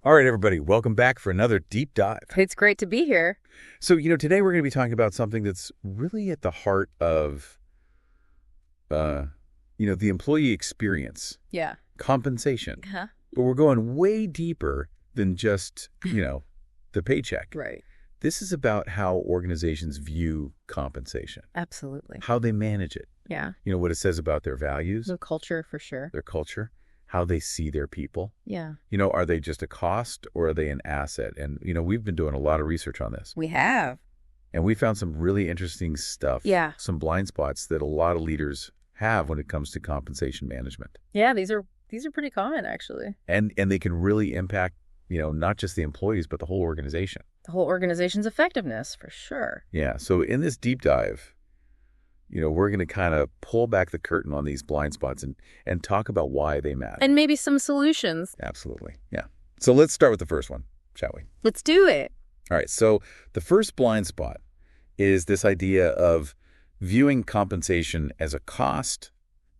All right, everybody, welcome back for another deep dive. It's great to be here. So, today we're going to be talking about something that's really at the heart of, the employee experience. Yeah. Compensation. Huh? But we're going way deeper than just, the paycheck. Right. This is about how organizations view compensation. Absolutely. How they manage it. Yeah. What it says about their values. The culture, for sure. Their culture. How they see their people. Yeah. Are they just a cost or are they an asset? And, we've been doing a lot of research on this. We have. And we found some really interesting stuff. Yeah. Some blind spots that a lot of leaders have when it comes to compensation management. Yeah, these are pretty common, actually. And they can really impact, not just the employees, but the whole organization. The whole organization's effectiveness, for sure. Yeah. So in this deep dive, we're going to kind of pull back the curtain on these blind spots and talk about why they matter. And maybe some solutions. Absolutely. Yeah. So let's start with the first one, shall we? Let's do it. All right. So the first blind spot is this idea of viewing compensation as a cost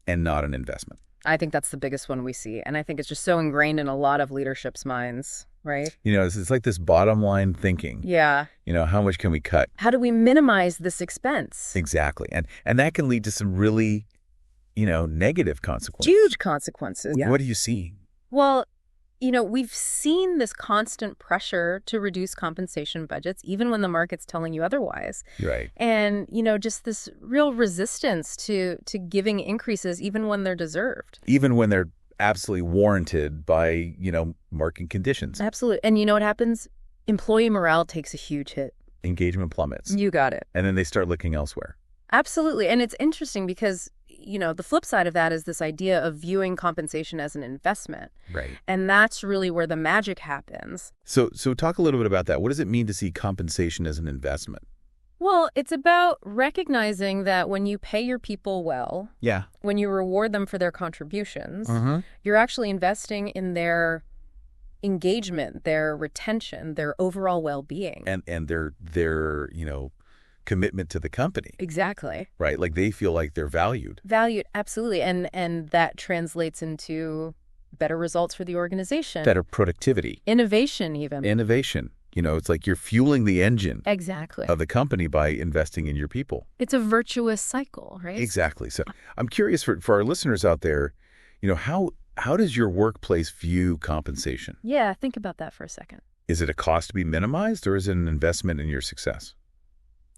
and not an investment. I think that's the biggest one we see. And I think it's just so ingrained in a lot of leadership's minds, right? It's like this bottom line thinking. Yeah. How much can we cut? How do we minimize this expense? Exactly. And that can lead to some really, negative consequences. Huge consequences. Yeah. What do you see? Well, we've seen this constant pressure to reduce compensation budgets, even when the market's telling you otherwise. Right. And, just this real resistance to giving increases, even when they're deserved. Even when they're absolutely warranted by, market conditions. Absolutely. And you know what happens? Employee morale takes a huge hit. Engagement plummets. You got it. And then they start looking elsewhere. Absolutely. And it's interesting because the flip side of that is this idea of viewing compensation as an investment. Right. And that's really where the magic happens. So talk a little bit about that. What does it mean to see compensation as an investment? Well, it's about recognizing that when you pay your people well, yeah, when you reward them for their contributions, mm-hmm. you're actually investing in their engagement, their retention, their overall well-being. And their commitment to the company. Exactly. Right? Like they feel like they're valued. Valued, absolutely. And that translates into better results for the organization. Better productivity. Innovation, even. Innovation. It's like you're fueling the engine exactly. of the company by investing in your people. It's a virtuous cycle, right? Exactly. So I'm curious for our listeners out there, how does your workplace view compensation? Yeah, think about that for a second. Is it a cost to be minimized or is it an investment in your success?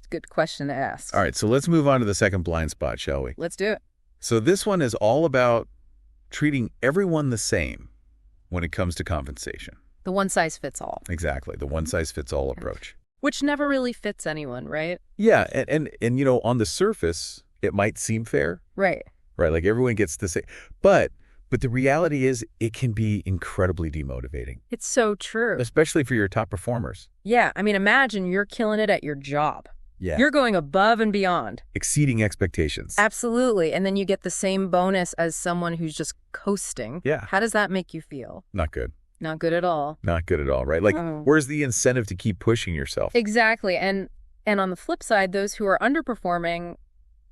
Good question to ask. All right, so let's move on to the second blind spot, shall we? Let's do it. So this one is all about treating everyone the same when it comes to compensation. The one-size-fits-all. Exactly, the one-size-fits-all approach. Which never really fits anyone, right? Yeah, and on the surface, it might seem fair. Right. Right, like everyone gets the same. But the reality is it can be incredibly demotivating. It's so true. Especially for your top performers. Yeah, imagine you're killing it at your job. Yeah. You're going above and beyond. Exceeding expectations. Absolutely. And then you get the same bonus as someone who's just coasting. Yeah. How does that make you feel? Not good. Not good at all. Not good at all, right? Like, where's the incentive to keep pushing yourself? Exactly. And on the flip side, those who are underperforming,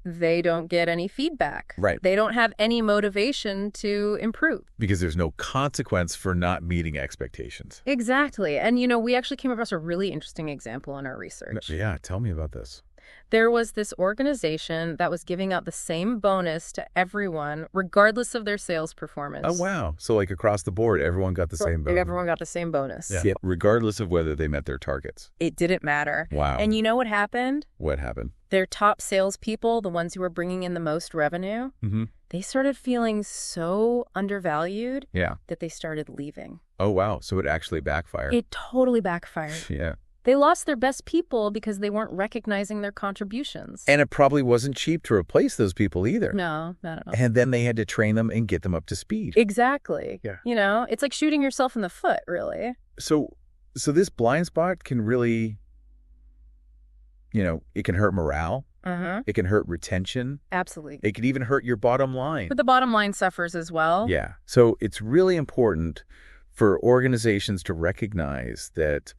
they don't get any feedback. Right. They don't have any motivation to improve. Because there's no consequence for not meeting expectations. Exactly. And, we actually came across a really interesting example in our research. Yeah, tell me about this. There was this organization that was giving out the same bonus to everyone, regardless of their sales performance. Oh, wow. So like across the board, everyone got the same bonus. Everyone got the same bonus. Yeah. Regardless of whether they met their targets. It didn't matter. Wow. And you know what happened? What happened? Their top salespeople, the ones who were bringing in the most revenue, mm-hmm. they started feeling so undervalued yeah. that they started leaving. Oh, wow. So it actually backfired. It totally backfired. Yeah. They lost their best people because they weren't recognizing their contributions. And it probably wasn't cheap to replace those people either. No, not at all. And then they had to train them and get them up to speed. Exactly. Yeah. It's like shooting yourself in the foot, really. So this blind spot can really, it can hurt morale. Uh-huh. It can hurt retention. Absolutely. It can even hurt your bottom line. But the bottom line suffers as well. Yeah. So it's really important for organizations to recognize that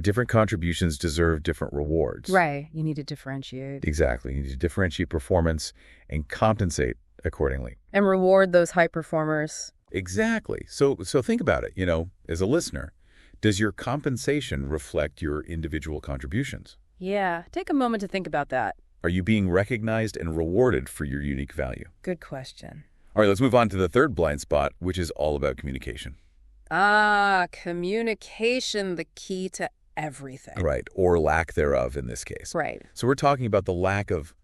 different contributions deserve different rewards. Right. You need to differentiate. Exactly. You need to differentiate performance and compensate accordingly. And reward those high performers Exactly. So think about it, as a listener. Does your compensation reflect your individual contributions? Yeah, take a moment to think about that. Are you being recognized and rewarded for your unique value? Good question. All right, let's move on to the third blind spot, which is all about communication. Communication, the key to everything. Right, or lack thereof in this case. Right. So we're talking about the lack of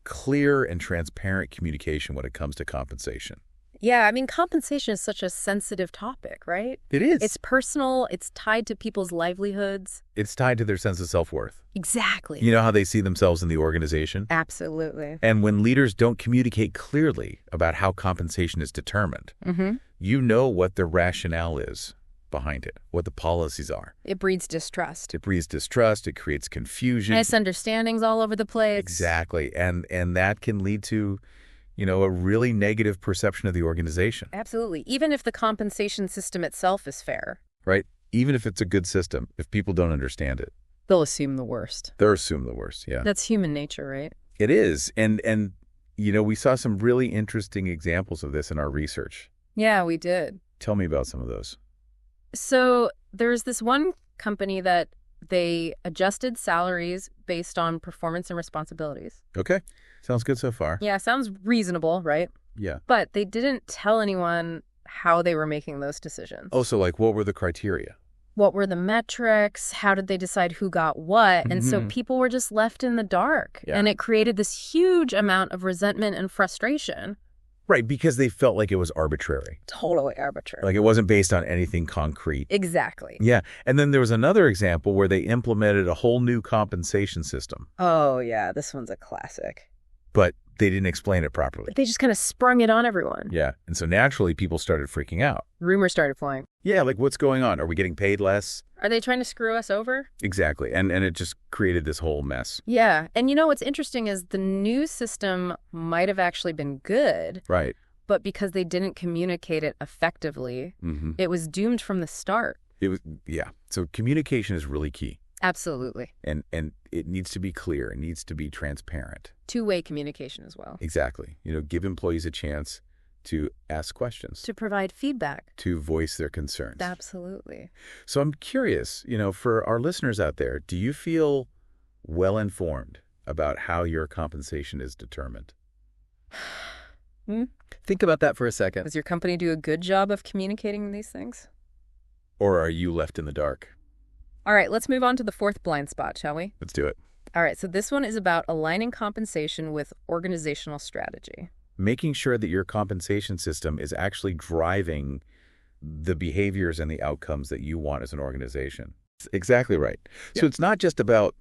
clear and transparent communication when it comes to compensation. Yeah, I mean, compensation is such a sensitive topic, right? It is. It's personal. It's tied to people's livelihoods. It's tied to their sense of self-worth. Exactly. You know how they see themselves in the organization? Absolutely. And when leaders don't communicate clearly about how compensation is determined, you know what the rationale is behind it, what the policies are. It breeds distrust. It breeds distrust. It creates confusion. Misunderstandings all over the place. Exactly. And that can lead to, a really negative perception of the organization. Absolutely. Even if the compensation system itself is fair. Right? Even if it's a good system, if people don't understand it. They'll assume the worst. They'll assume the worst, yeah. That's human nature, right? It is. And we saw some really interesting examples of this in our research. Yeah, we did. Tell me about some of those. So there's this one company that they adjusted salaries based on performance and responsibilities. Okay. Sounds good so far. Yeah, sounds reasonable, right? Yeah. But they didn't tell anyone how they were making those decisions. Oh, so what were the criteria? What were the metrics? How did they decide who got what? And so people were just left in the dark. Yeah. And it created this huge amount of resentment and frustration. Right, because they felt like it was arbitrary. Totally arbitrary. Like it wasn't based on anything concrete. Exactly. Yeah. And then there was another example where they implemented a whole new compensation system. Oh, yeah. This one's a classic. But they didn't explain it properly. They just kind of sprung it on everyone. Yeah. And so naturally, people started freaking out. Rumors started flying. Yeah, like what's going on? Are we getting paid less? Are they trying to screw us over? Exactly. And it just created this whole mess. Yeah. And what's interesting is the new system might have actually been good. Right. But because they didn't communicate it effectively, it was doomed from the start. Yeah. So communication is really key. Absolutely. And it needs to be clear. It needs to be transparent. Two-way communication as well. Exactly. Give employees a chance to ask questions. To provide feedback. To voice their concerns. Absolutely. So I'm curious, for our listeners out there, do you feel well-informed about how your compensation is determined? Think about that for a second. Does your company do a good job of communicating these things? Or are you left in the dark? All right, let's move on to the fourth blind spot, shall we? Let's do it. All right, so this one is about aligning compensation with organizational strategy. Making sure that your compensation system is actually driving the behaviors and the outcomes that you want as an organization. Exactly right. Yeah. So it's not just about,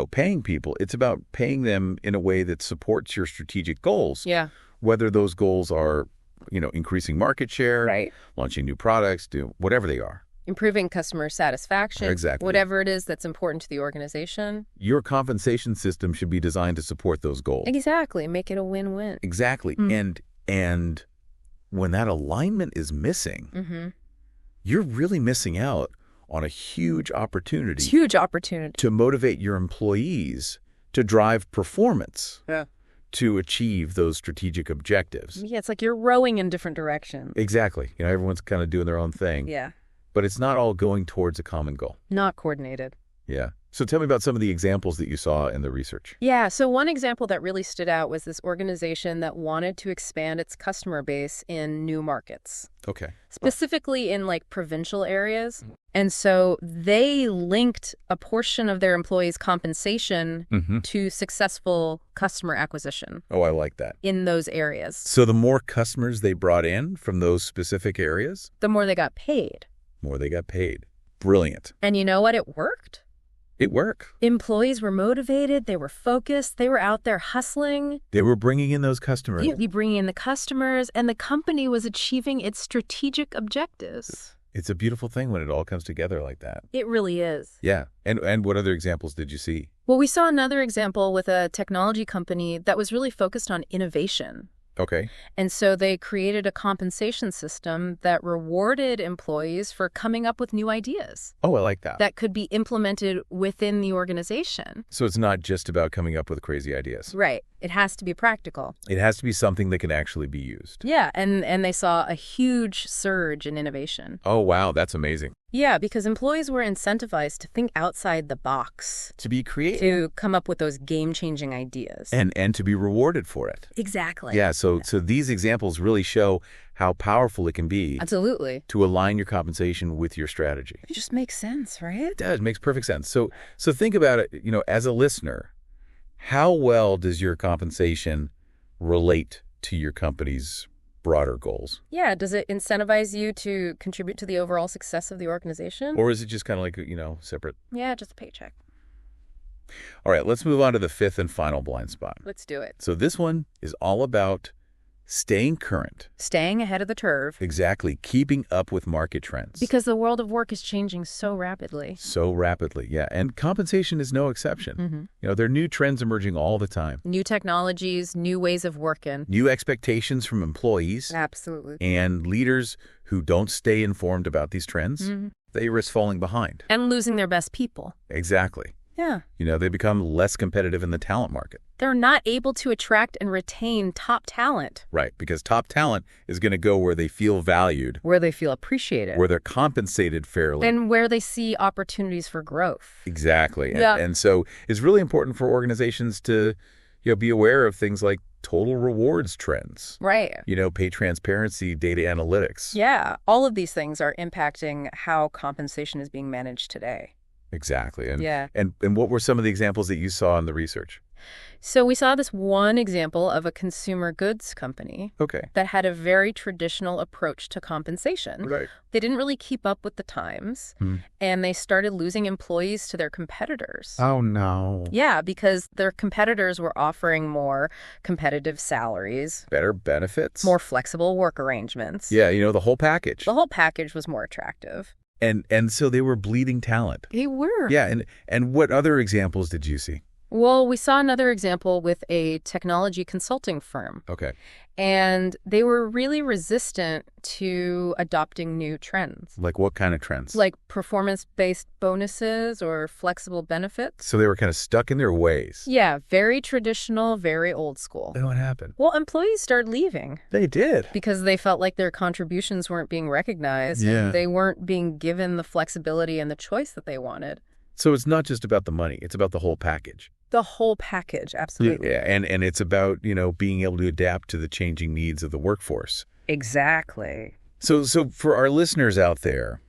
paying people. It's about paying them in a way that supports your strategic goals. Yeah. Whether those goals are, increasing market share, Right. launching new products, whatever they are. Improving customer satisfaction. Exactly. Whatever it is that's important to the organization. Your compensation system should be designed to support those goals. Exactly. Make it a win-win. Exactly. And when that alignment is missing, you're really missing out on a huge opportunity. It's a huge opportunity. To motivate your employees to drive performance. Yeah. To achieve those strategic objectives. Yeah, it's like you're rowing in different directions. Exactly. Everyone's kind of doing their own thing. Yeah. But it's not all going towards a common goal. Not coordinated. Yeah. So tell me about some of the examples that you saw in the research. Yeah, so one example that really stood out was this organization that wanted to expand its customer base in new markets. Okay. Specifically in provincial areas. And so they linked a portion of their employees' compensation to successful customer acquisition. Oh, I like that. In those areas. So the more customers they brought in from those specific areas, the more they got paid. More they got paid. Brilliant. And you know what? It worked. It worked. Employees were motivated. They were focused. They were out there hustling. They were bringing in those customers. You'd be bringing in the customers, and the company was achieving its strategic objectives. It's a beautiful thing when it all comes together like that. It really is. Yeah. And what other examples did you see? Well, we saw another example with a technology company that was really focused on innovation. Okay. And so they created a compensation system that rewarded employees for coming up with new ideas. Oh, I like that. That could be implemented within the organization. So it's not just about coming up with crazy ideas. Right. It has to be practical. It has to be something that can actually be used. Yeah, and they saw a huge surge in innovation. Oh, wow, that's amazing. Yeah, because employees were incentivized to think outside the box. To be creative. To come up with those game-changing ideas. And to be rewarded for it. Exactly. Yeah, so these examples really show how powerful it can be. Absolutely. To align your compensation with your strategy. It just makes sense, right? It does. It makes perfect sense. So think about it, as a listener, how well does your compensation relate to your company's broader goals? Yeah, does it incentivize you to contribute to the overall success of the organization? Or is it just kind of like, separate? Yeah, just a paycheck. All right, let's move on to the fifth and final blind spot. Let's do it. So this one is all about staying current. Staying ahead of the curve. Exactly. Keeping up with market trends. Because the world of work is changing so rapidly. So rapidly, yeah. And compensation is no exception. There are new trends emerging all the time. New technologies, new ways of working. New expectations from employees. Absolutely. And leaders who don't stay informed about these trends, they risk falling behind. And losing their best people. Exactly. Yeah. They become less competitive in the talent market. They're not able to attract and retain top talent. Right, because top talent is going to go where they feel valued. Where they feel appreciated. Where they're compensated fairly. And where they see opportunities for growth. Exactly. Yeah. And so it's really important for organizations to be aware of things like total rewards trends. Right. Pay transparency, data analytics. Yeah. All of these things are impacting how compensation is being managed today. Exactly. And what were some of the examples that you saw in the research? So we saw this one example of a consumer goods company that had a very traditional approach to compensation. Right. They didn't really keep up with the times, and they started losing employees to their competitors. Oh, no. Yeah, because their competitors were offering more competitive salaries. Better benefits. More flexible work arrangements. Yeah, the whole package. The whole package was more attractive. And so they were bleeding talent. They were. Yeah, and what other examples did you see? Well, we saw another example with a technology consulting firm. Okay. And they were really resistant to adopting new trends. Like what kind of trends? Like performance-based bonuses or flexible benefits. So they were kind of stuck in their ways. Yeah, very traditional, very old school. Then what happened? Well, employees started leaving. They did. Because they felt like their contributions weren't being recognized. Yeah. They weren't being given the flexibility and the choice that they wanted. So it's not just about the money. It's about the whole package. The whole package, absolutely. Yeah, and it's about, being able to adapt to the changing needs of the workforce. Exactly. So for our listeners out there,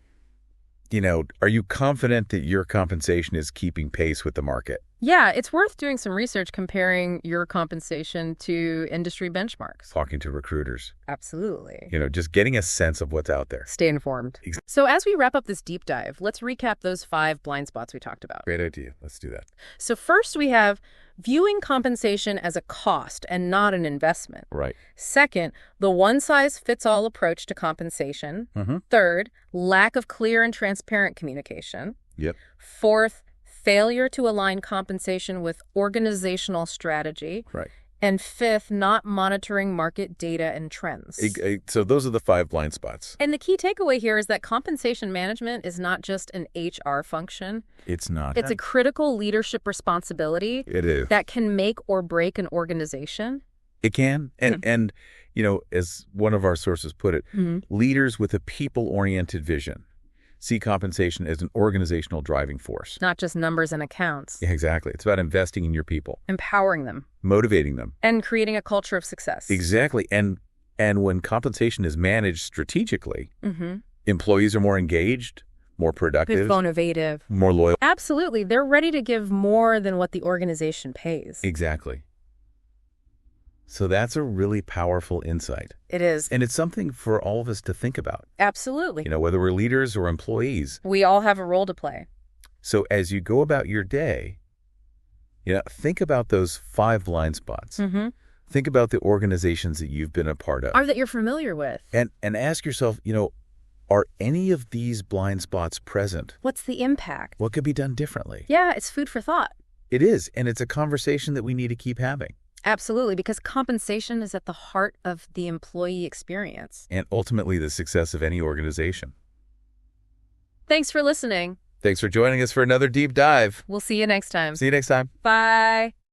are you confident that your compensation is keeping pace with the market? Yeah, it's worth doing some research comparing your compensation to industry benchmarks. Talking to recruiters. Absolutely. Just getting a sense of what's out there. Stay informed. So as we wrap up this deep dive, let's recap those 5 blind spots we talked about. Great idea. Let's do that. So first we have viewing compensation as a cost and not an investment. Right. Second, the one-size-fits-all approach to compensation. Third, lack of clear and transparent communication. Yep. Fourth, failure to align compensation with organizational strategy. Right. And fifth, not monitoring market data and trends. So those are the 5 blind spots. And the key takeaway here is that compensation management is not just an HR function. It's not. It's a critical leadership responsibility. It is. That can make or break an organization. It can. And as one of our sources put it, leaders with a people-oriented vision see compensation as an organizational driving force. Not just numbers and accounts. Yeah, exactly. It's about investing in your people. Empowering them. Motivating them. And creating a culture of success. Exactly. And when compensation is managed strategically, employees are more engaged, more productive. Motivative. More loyal. Absolutely. They're ready to give more than what the organization pays. Exactly. So that's a really powerful insight. It is. And it's something for all of us to think about. Absolutely. Whether we're leaders or employees. We all have a role to play. So as you go about your day, think about those 5 blind spots. Think about the organizations that you've been a part of. Or that you're familiar with. And ask yourself, are any of these blind spots present? What's the impact? What could be done differently? Yeah, it's food for thought. It is. And it's a conversation that we need to keep having. Absolutely, because compensation is at the heart of the employee experience. And ultimately the success of any organization. Thanks for listening. Thanks for joining us for another deep dive. We'll see you next time. See you next time. Bye.